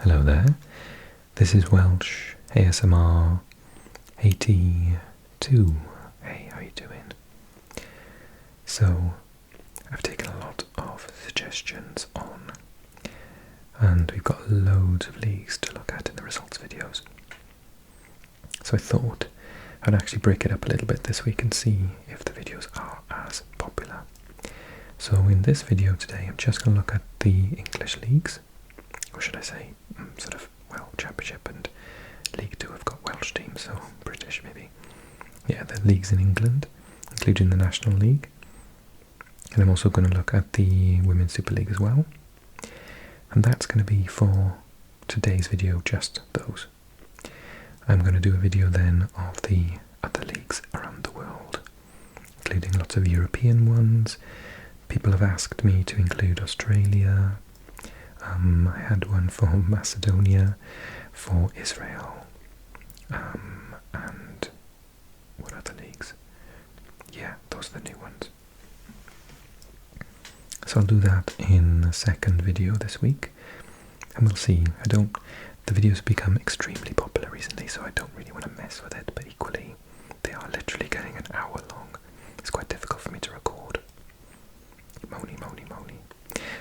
Hello there, this is Welsh ASMR 82. Hey, how you doing? So, I've taken a lot of suggestions on, and we've got loads of leagues to look at in the results videos. So I thought I'd actually break it up a little bit this week and see if the videos are as popular. So in this video today, I'm just going to look at the English leagues, or should I say, sort of, well, Championship and League 2 have got Welsh teams, so British maybe. Yeah, the leagues in England, including the National League. And I'm also going to look at the Women's Super League as well. And that's going to be for today's video, just those. I'm going to do a video then of the other leagues around the world, including lots of European ones. People have asked me to include Australia. I had one for Macedonia, for Israel, and what other leagues? Yeah, those are the new ones. So I'll do that in the second video this week, and we'll see. The videos have become extremely popular recently, so I don't really want to mess with it, but equally, they are literally getting an hour long. It's quite difficult for me to record. Moany.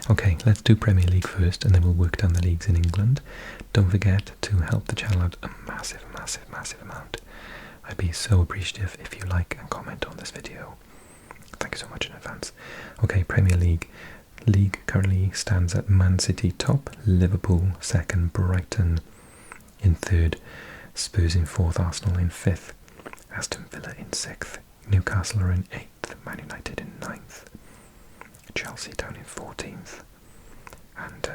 Okay, let's do Premier League first, and then we'll work down the leagues in England. Don't forget to help the channel out a massive amount. I'd be so appreciative if you like and comment on this video. Thank you so much in advance. Okay, Premier League. League currently stands at Man City top, Liverpool second, Brighton in third, Spurs in fourth, Arsenal in fifth, Aston Villa in sixth, Newcastle are in eighth, Man United in ninth, Chelsea down in 14th, and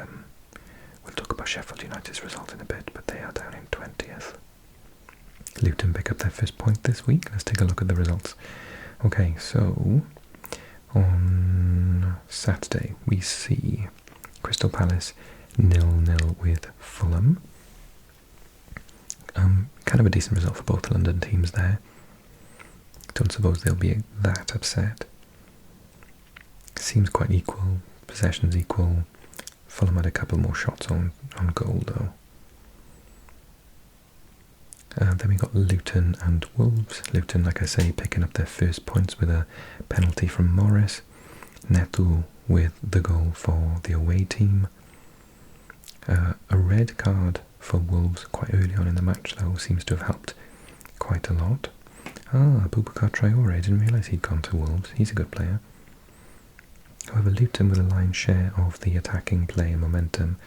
we'll talk about Sheffield United's result in a bit, but they are down in 20th. Luton pick up their first point this week. Let's take a look at the results. Okay, so on Saturday we see Crystal Palace 0-0 with Fulham. Kind of a decent result for both London teams there. Don't suppose they'll be that upset. Seems quite equal, possession's equal. Fulham had a couple more shots on goal though. Then we got Luton and Wolves. Luton, like I say, picking up their first points with a penalty from Morris. Neto with the goal for the away team. A red card for Wolves quite early on in the match though seems to have helped quite a lot. Boubacar Traore, I didn't realise he'd gone to Wolves. He's a good player. However, Luton with a lion's share of the attacking play and momentum,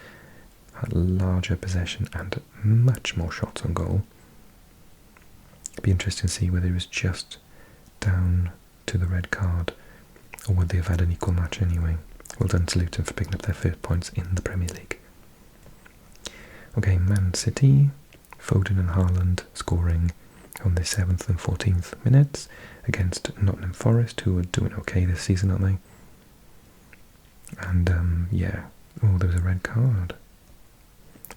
had larger possession and much more shots on goal. It'd be interesting to see whether it was just down to the red card or would they have had an equal match anyway. Well done to Luton for picking up their first points in the Premier League. Okay, Man City, Foden and Haaland scoring on the 7th and 14th minutes against Nottingham Forest, who are doing okay this season, aren't they? And yeah, there was a red card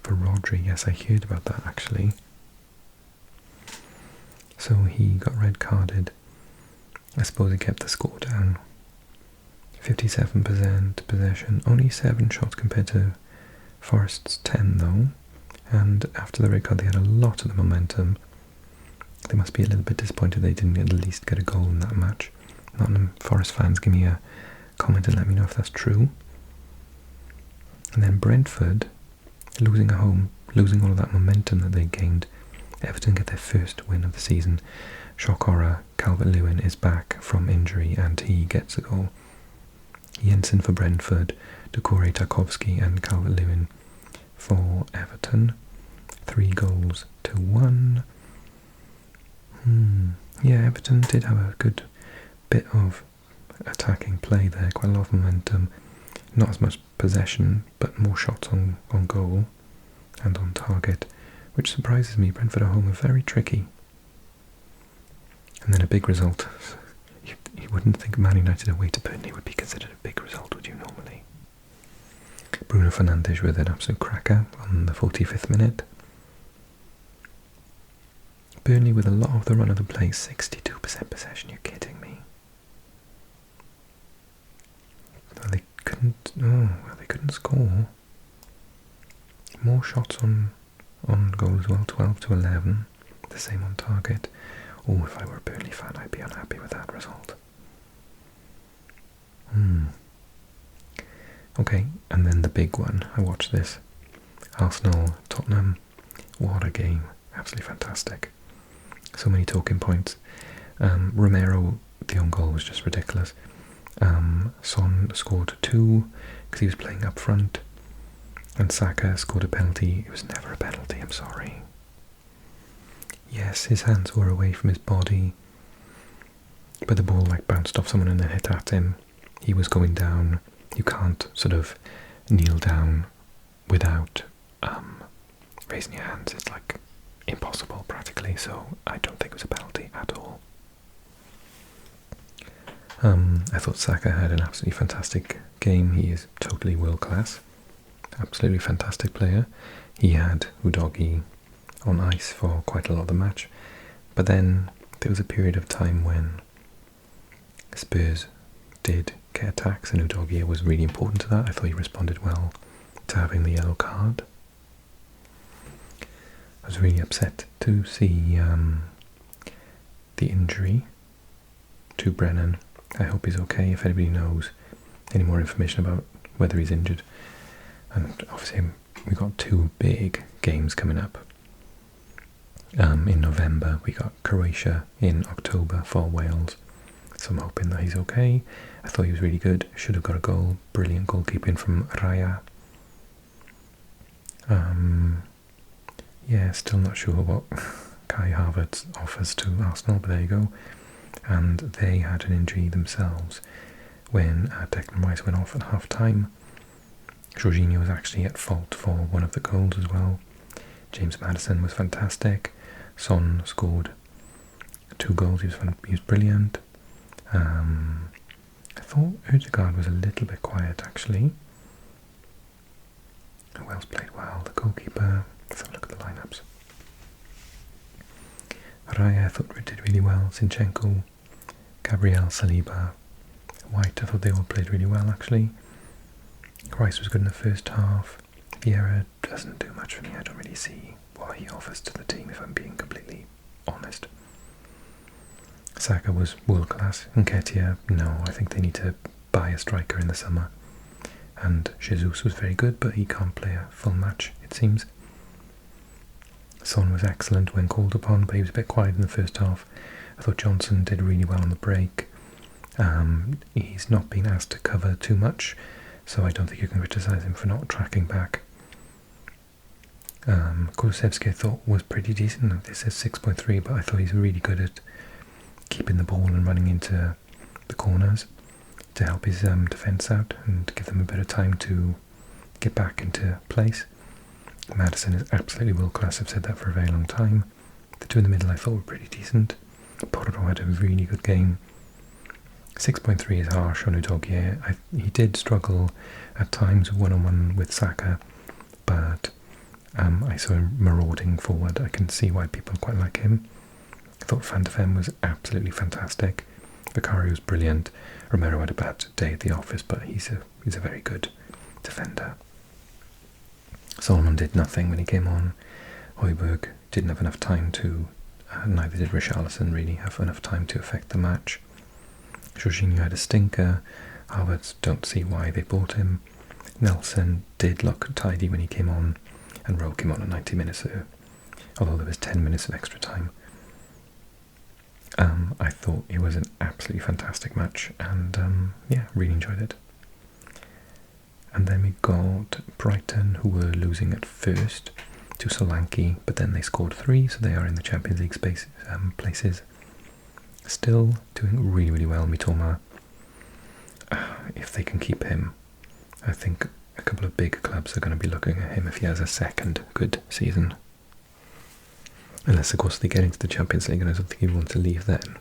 for Rodri. Yes, I heard about that actually. So he got red carded. I suppose he kept the score down. 57% possession, only 7 shots compared to Forest's 10 though. And after the red card they had a lot of the momentum. They must be a little bit disappointed they didn't at least get a goal in that match. Nottingham Forest fans, give me a comment and let me know if that's true. And then Brentford, losing at home, losing all of that momentum that they gained. Everton get their first win of the season. Shock horror, Calvert-Lewin is back from injury and he gets a goal. Jensen for Brentford, Doucouré, Tarkowski and Calvert-Lewin for Everton. 3-1. Yeah, Everton did have a good bit of attacking play there, quite a lot of momentum, not as much possession but more shots on goal and on target, which surprises me. Brentford at home are very tricky. And then a big result. You wouldn't think Man United away to Burnley would be considered a big result, would you normally? Bruno Fernandes with an absolute cracker on the 45th minute. Burnley with a lot of the run of the play, 62% possession, you're kidding me. They couldn't score. more shots on goal as well, 12 to 11, the same on target. Oh, if I were a Burnley fan, I'd be unhappy with that result. Okay, and then the big one, I watched this. Arsenal-Tottenham, what a game, absolutely fantastic. So many talking points. Romero, the own goal was just ridiculous. Son scored 2 because he was playing up front. And Saka scored a penalty. It was never a penalty, I'm sorry. Yes, his hands were away from his body, but the ball like bounced off someone and then hit at him. He was going down. You can't sort of kneel down without raising your hands. It's like impossible practically, so I don't think it was a penalty at all. I thought Saka had an absolutely fantastic game. He is totally world class. Absolutely fantastic player. He had Udogie on ice for quite a lot of the match, but then there was a period of time when Spurs did get attacks and Udogie was really important to that. I thought he responded well to having the yellow card. I was really upset to see the injury to Brennan. I hope he's okay. If anybody knows any more information about whether he's injured. And obviously we got 2 big games coming up. In November we got Croatia, in October for Wales. So I'm hoping that he's okay. I thought he was really good. Should have got a goal. Brilliant goalkeeping from Raya. Yeah, still not sure what Kai Havertz offers to Arsenal, but there you go. And they had an injury themselves when Declan Rice went off at half-time. Jorginho was actually at fault for one of the goals as well. James Maddison was fantastic. Son scored 2 goals. He was brilliant. I thought Ødegaard was a little bit quiet actually. Wales played well. The goalkeeper. Let's have a look at the lineups. Raya I thought did really well. Zinchenko, Gabriel, Saliba, White. I thought they all played really well actually. Rice was good in the first half. Vieira doesn't do much for me. I don't really see what he offers to the team if I'm being completely honest. Saka was world class. Nketiah, no, I think they need to buy a striker in the summer. And Jesus was very good, but he can't play a full match, it seems. Son was excellent when called upon, but he was a bit quiet in the first half. I thought Johnson did really well on the break. He's not been asked to cover too much, so I don't think you can criticise him for not tracking back. Kulusevski I thought was pretty decent. This is 6.3, but I thought he's really good at keeping the ball and running into the corners to help his defence out and give them a bit of time to get back into place. Maddison is absolutely world class. I've said that for a very long time. The 2 in the middle I thought were pretty decent. Porro had a really good game. 6.3 is harsh on Udogie. He did struggle at times one-on-one with Saka, but I saw him marauding forward. I can see why people quite like him. I thought Van de Ven was absolutely fantastic. Vicario was brilliant. Romero had a bad day at the office, but he's a very good defender. Solomon did nothing when he came on. Højbjerg didn't have enough time to, neither did Richarlison really have enough time to affect the match. Jorginho had a stinker. Havertz, don't see why they bought him. Nelson did look tidy when he came on, and Rowe came on at 90 minutes, although there was 10 minutes of extra time. I thought it was an absolutely fantastic match, and yeah, really enjoyed it. And then we got Brighton, who were losing at first to Solanke, but then they scored 3, so they are in the Champions League places. Still doing really, really well. Mitoma, if they can keep him, I think a couple of big clubs are going to be looking at him if he has a second good season. Unless, of course, they get into the Champions League, and I don't think he'd want to leave then.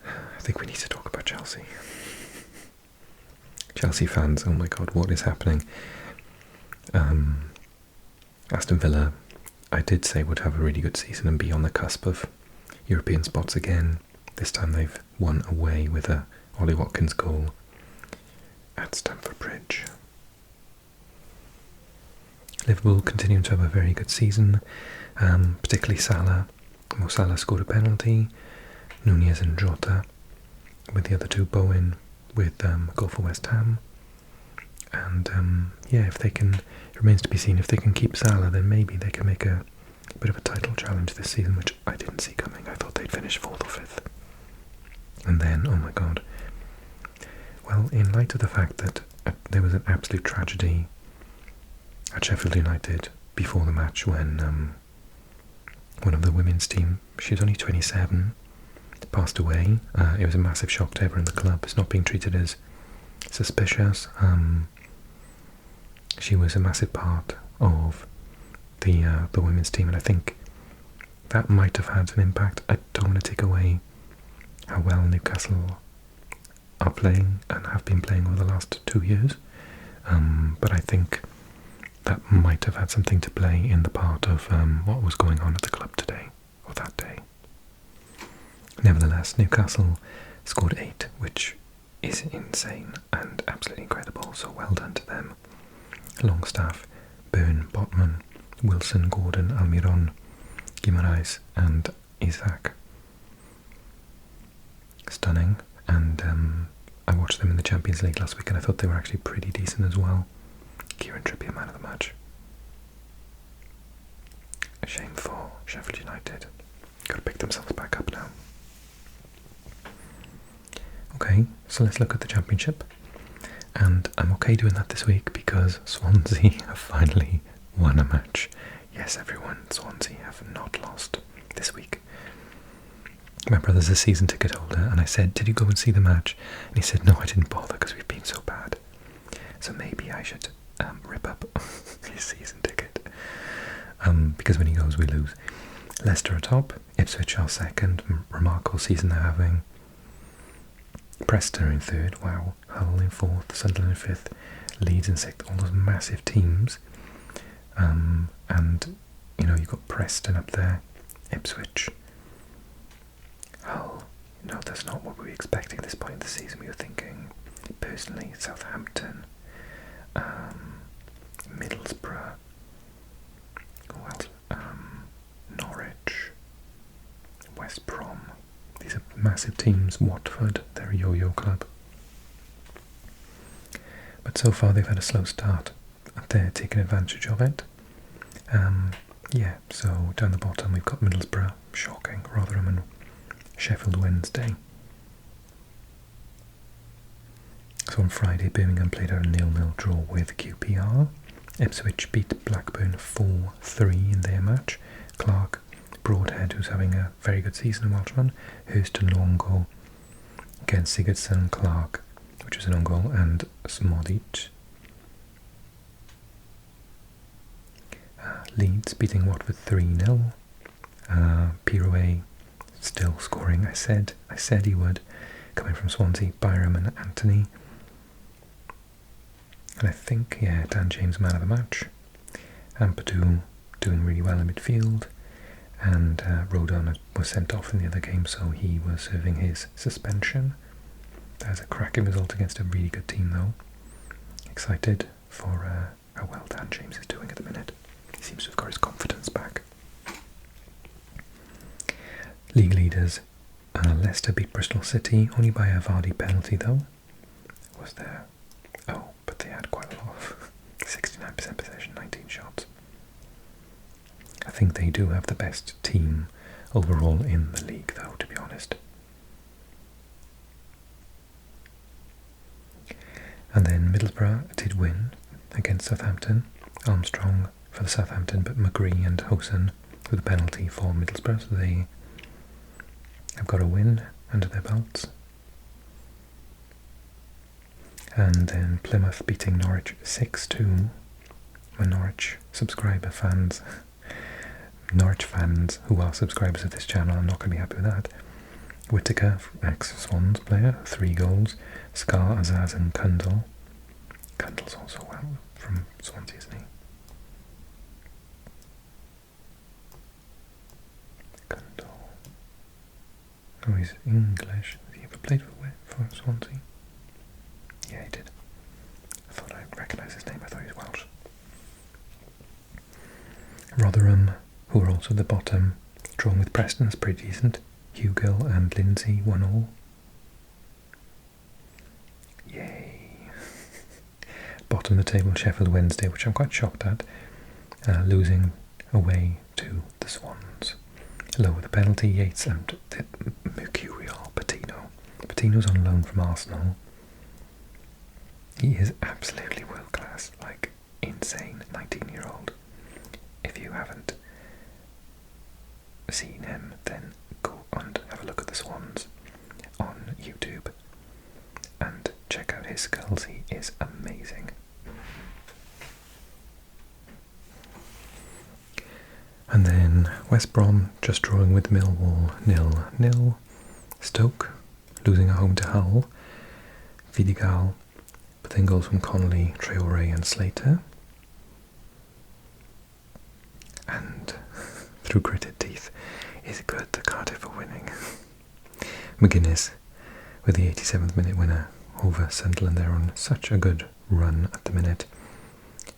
I think we need to talk about Chelsea. Chelsea fans, oh my god, what is happening? Aston Villa, I did say would have a really good season and be on the cusp of European spots again. This time they've won away with a Ollie Watkins goal at Stamford Bridge. Liverpool continuing to have a very good season, particularly Salah. Mo Salah scored a penalty, Nunez and Jota, with the other two, Bowen with a goal for West Ham. And yeah, if they can, it remains to be seen, if they can keep Salah, then maybe they can make a bit of a title challenge this season, which I didn't see coming. I thought they'd finish 4th or 5th. And then, oh my god. Well, in light of the fact that there was an absolute tragedy at Sheffield United before the match when one of the women's team, she was only 27, passed away. It was a massive shock to everyone in the club. It's not being treated as suspicious. She was a massive part of the women's team, and I think that might have had an impact. I don't want to take away how well Newcastle are playing and have been playing over the last 2 years, but I think that might have had something to play in the part of what was going on at the club today, or that day. Nevertheless, Newcastle scored 8, which is insane and absolutely incredible, so well done to them. Longstaff, Byrne, Botman, Wilson, Gordon, Almiron, Guimaraes and Isaac. Stunning. And I watched them in the Champions League last week and I thought they were actually pretty decent as well. Kieran Trippier, man of the match. A shame for Sheffield United. Got to pick themselves back up now. Okay, so let's look at the Championship. And I'm okay doing that this week because Swansea have finally won a match. Yes, everyone, Swansea have not lost this week. My brother's a season ticket holder, and I said, did you go and see the match? And he said, no, I didn't bother because we've been so bad. So maybe I should rip up his season ticket. Because when he goes, we lose. Leicester atop, Ipswich are second, remarkable season they're having. Preston are in third, wow. Hull in fourth, Sunderland in fifth, Leeds in sixth, all those massive teams. And, you know, you've got Preston up there, Ipswich, Hull. No, that's not what we were expecting at this point in the season. We were thinking, personally, Southampton, Middlesbrough, who else? Norwich, West Brom. These are massive teams. Watford, they're a yo-yo club. But so far they've had a slow start. They're taking advantage of it. Yeah, so down the bottom we've got Middlesbrough, shocking, Rotherham and Sheffield Wednesday. So on Friday, Birmingham played out a 0-0 draw with QPR. Ipswich beat Blackburn 4-3 in their match. Clark, Broadhead, who's having a very good season in Welshman, Hurst and Longo against Sigurdsson, Clark, which was an own goal, and Smodic. Leeds beating Watford 3-0. Pirouet still scoring. I said he would. Coming from Swansea, Byram and Anthony. And I think, yeah, Dan James man of the match. Ampadu doing really well in midfield. And Rodon was sent off in the other game, so he was serving his suspension. That's a cracking result against a really good team, though. Excited for how well Dan James is doing at the minute. He seems to have got his confidence back. League leaders, Leicester beat Bristol City, only by a Vardy penalty, though. Was there? Oh, but they had quite a lot of 69% possession, 19 shots. I think they do have the best team overall in the league, though, to be honest. And then Middlesbrough did win against Southampton. Armstrong for the Southampton, but McGree and Hosen with a penalty for Middlesbrough, so they have got a win under their belts. And then Plymouth beating Norwich 6-2. My Norwich fans who are subscribers of this channel are not going to be happy with that. Whittaker, ex-Swans player, 3 goals. Scar, Azaz and Kundal. Kundal's also well from Swansea, isn't he? Kundal. Oh, he's English. Has he ever played for Swansea? Yeah, he did. I thought I'd recognise his name. I thought he was Welsh. Rotherham, who are also at the bottom, drawn with Preston, is pretty decent. Hugill and Lindsay, 1-1. Yay. Bottom of the table, Sheffield Wednesday, which I'm quite shocked at, losing away to the Swans. Lower the penalty, Yates and the Mercurial Patino. Patino's on loan from Arsenal. He is absolutely world class, like insane, 19-year-old. If you haven't seen him, then go and have a look at the Swans on YouTube and check out his skills. He is amazing. And then West Brom just drawing with Millwall 0-0. Stoke losing at home to Hull. Vidigal, but then goals from Connolly, Traore and Slater. And through gritted teeth, is it good that Cardiff are winning? McGuinness with the 87th minute winner over Sunderland. They're on such a good run at the minute.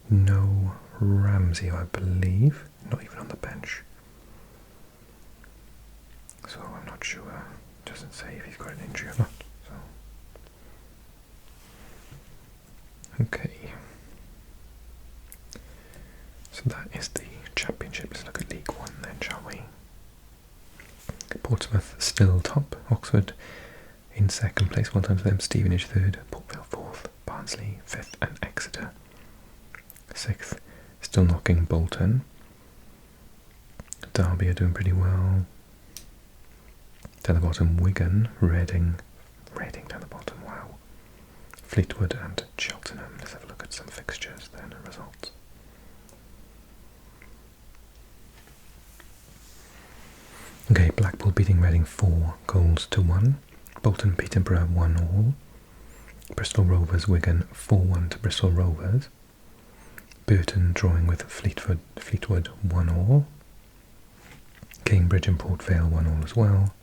No Ramsey, I believe, not even on the bench. So I'm not sure. Doesn't say if he's got an injury or not. So. Okay. So that is the Championship. Let's look at League One then, shall we? Portsmouth still top. Oxford in second place. Well done to them. Stevenage third. Port Vale fourth. Barnsley fifth. And Exeter sixth. Still knocking Bolton. Derby are doing pretty well. Down the bottom, Wigan, Reading down the bottom, wow. Fleetwood and Cheltenham. Let's have a look at some fixtures then and results. Okay, Blackpool beating Reading 4-1. Bolton Peterborough 1-1. Bristol Rovers Wigan 4-1 to Bristol Rovers. Burton drawing with Fleetwood 1-1. Cambridge and Port Vale 1-1 as well.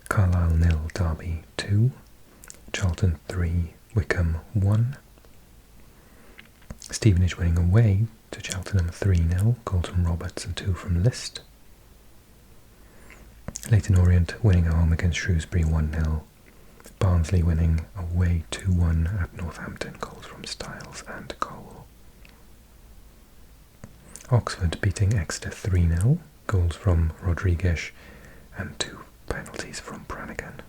Carlisle 0, Derby 2. Charlton 3, Wickham 1. Stevenage winning away to Cheltenham 3-0. Goals from Roberts and 2 from List. Leyton Orient winning at home against Shrewsbury 1-0. Barnsley winning away 2-1 at Northampton. Goals from Styles and Cole. Oxford beating Exeter 3-0. Goals from Rodriguez and 2 penalties from Brannigan.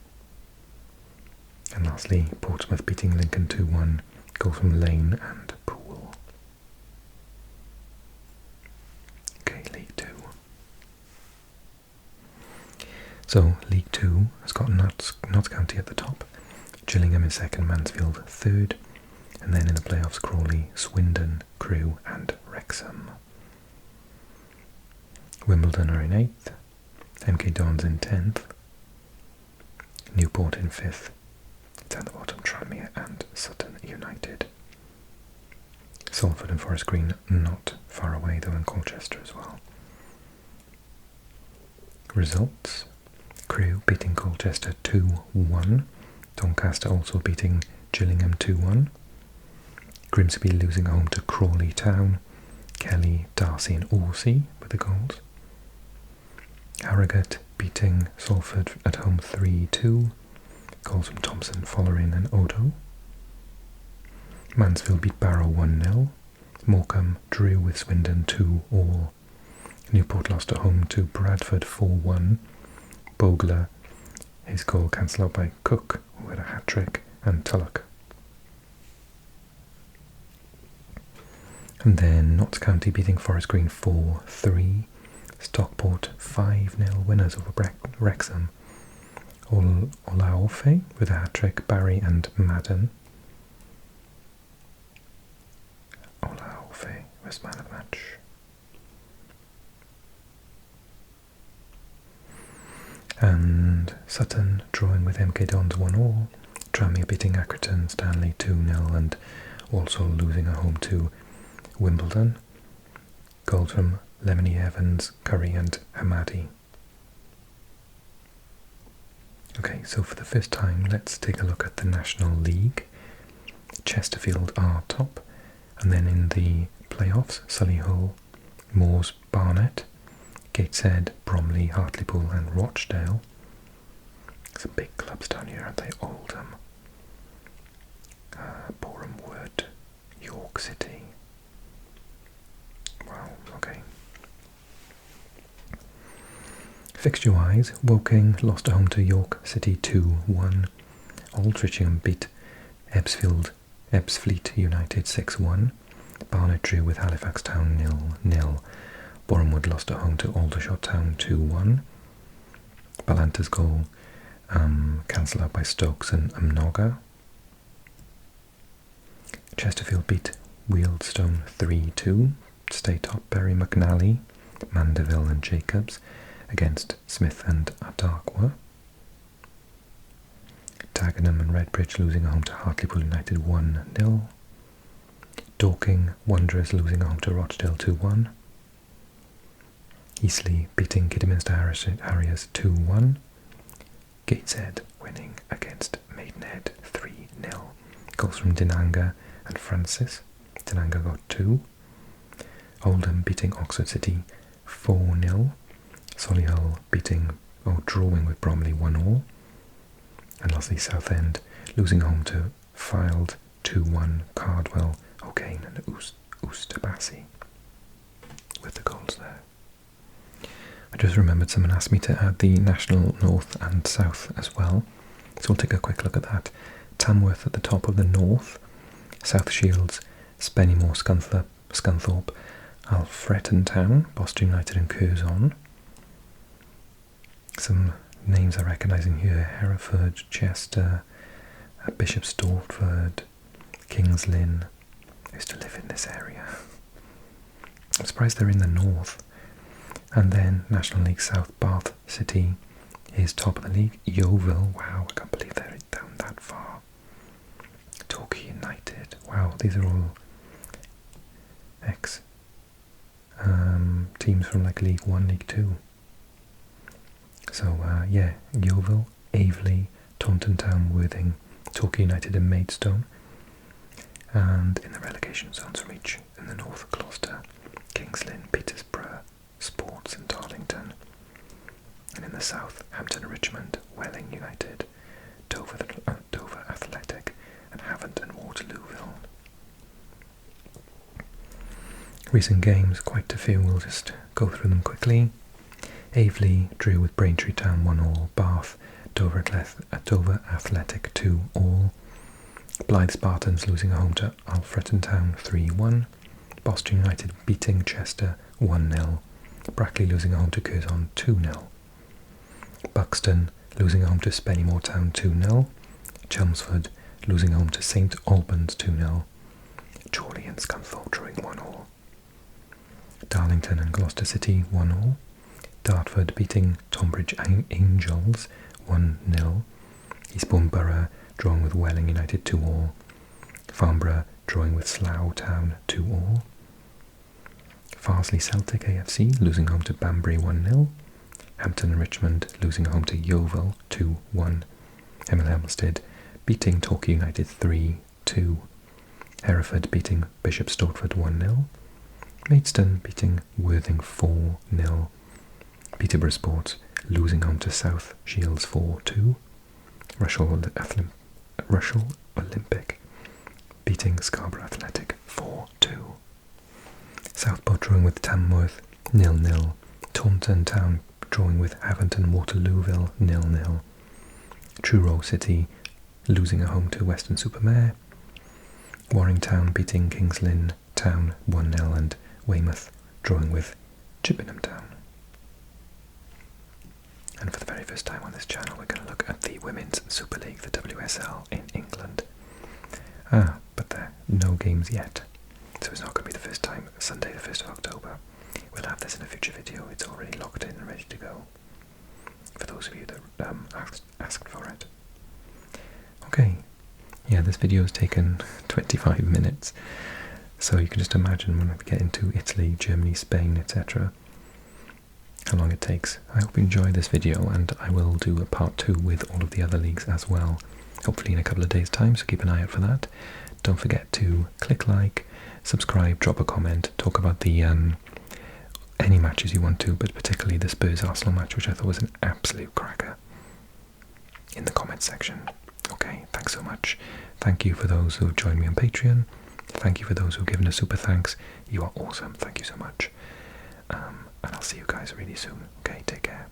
And lastly, Portsmouth beating Lincoln 2-1. Goals from Lane and Poole. Okay, League 2. So, League 2 has got Notts County at the top. Gillingham in second, Mansfield third. And then in the playoffs, Crawley, Swindon, Crewe and Wrexham. Wimbledon are in 8th, MK Dons in 10th, Newport in 5th, down the bottom Tranmere and Sutton United. Salford and Forest Green not far away though, in Colchester as well. Results: Crewe beating Colchester 2-1, Doncaster also beating Gillingham 2-1, Grimsby losing home to Crawley Town, Kelly, Darcy and Orsey with the goals. Harrogate beating Salford at home 3-2. Goals from Thompson, Follerin and Odo. Mansfield beat Barrow 1-0. Morecambe drew with Swindon 2-2. Newport lost at home to Bradford 4-1. Bogler, his goal cancelled out by Cook, who had a hat-trick, and Tulloch. And then Notts County beating Forest Green 4-3. Stockport 5-0 winners over Wrexham. Olaofe with a hat-trick, Barry and Madden. Olaofe was man of the match. And Sutton drawing with MK Dons 1-1. Tranmere beating Accrington Stanley 2-0 and also losing at home to Wimbledon. Goals from Lemony Evans, Curry and Hamadi. Okay, so for the first time, let's take a look at the National League. Chesterfield are top, and then in the playoffs, Solihull, Moors, Barnet, Gateshead, Bromley, Hartlepool and Rochdale. Some big clubs down here, aren't they? Oldham, Boreham Wood, York City. Wow, okay. Fixture-wise, Woking lost at home to York City 2-1. Altrincham beat Ebbsfleet United 6-1. Barnet drew with Halifax Town 0-0. Boreham Wood lost at home to Aldershot Town 2-1. Ballanta's goal cancelled out by Stokes and Mnoga. Chesterfield beat Wealdstone 3-2. Stay top Berry McNally, Mandeville and Jacobs against Smith and Adarkwa. Dagenham and Redbridge losing at home to Hartlepool United 1-0. Dorking Wanderers losing at home to Rochdale 2-1. Eastleigh beating Kidderminster Harriers 2-1. Gateshead winning against Maidenhead 3-0. Goals from Dinanga and Francis. Dinanga got 2. Oldham beating Oxford City 4-0. Solihull drawing with Bromley 1-1. And lastly Southend losing home to Fylde 2-1. Cardwell, O'Kane and Oosterbassey with the goals there. I just remembered someone asked me to add the National North and South as well, so we'll take a quick look at that. Tamworth at the top of the North, South Shields, Spennymoor, Scunthorpe, Alfreton Town, Boston United and Curzon. Some names I'm recognising here: Hereford, Chester, Bishop Stortford, Kings Lynn. I used to live in this area. I'm surprised they're in the north. And then National League South, Bath City is top of the league. Yeovil, wow, I can't believe they're down that far. Torquay United, wow, these are all teams from like League 1, League 2. So yeah, Yeovil, Aveley, Taunton Town, Worthing, Torquay United and Maidstone. And in the relegation zones from each, in the north, Gloucester, Kings Lynn, Petersburg, Sports and Darlington. And in the south, Hampton and Richmond, Welling United, Dover Athletic, and Havant and Waterlooville. Recent games, quite a few, we'll just go through them quickly. Aveley drew with Braintree Town 1-1, Bath, Dover Athletic 2-2. Blythe Spartans losing at home to Alfreton Town 3-1. Boston United beating Chester 1-0. Brackley losing at home to Curzon 2-0. Buxton losing at home to Spennymoor Town 2-0. Chelmsford losing at home to St Albans 2-0. Chorley and Scunthorpe drawing 1-1. Darlington and Gloucester City 1-1. Dartford beating Tonbridge Angels 1-0. Eastbourne Borough drawing with Welling United 2-2. Farnborough drawing with Slough Town 2-2. Farsley Celtic AFC losing home to Banbury 1-0. Hampton and Richmond losing home to Yeovil 2-1. Hemel Hempstead beating Torquay United 3-2. Hereford beating Bishop Stortford 1-0. Maidstone beating Worthing 4-0. Peterborough Sports losing home to South Shields 4-2. Rushall Olympic beating Scarborough Athletic 4-2. Southport drawing with Tamworth 0-0. Taunton Town drawing with Havant and Waterlooville 0-0. Truro City losing at home to Weston-super-Mare. Warringtown beating Kings Lynn Town 1-0 and Weymouth drawing with Chippenham Town. And for the very first time on this channel, we're going to look at the Women's Super League, the WSL in England. But there are no games yet, so it's not going to be the first time. Sunday the 1st of October. We'll have this in a future video. It's already locked in and ready to go, for those of you that asked for it. Okay, yeah, this video has taken 25 minutes, so you can just imagine when we get into Italy, Germany, Spain, etc., how long it takes. I hope you enjoy this video, and I will do a part 2 with all of the other leagues as well, hopefully in a couple of days' time, so keep an eye out for that. Don't forget to click like, subscribe, drop a comment, talk about the any matches you want to, but particularly the Spurs-Arsenal match, which I thought was an absolute cracker, in the comments section. Okay, thanks so much. Thank you for those who have joined me on Patreon. Thank you for those who have given a super thanks. You are awesome. Thank you so much. And I'll see you guys really soon. Okay, take care.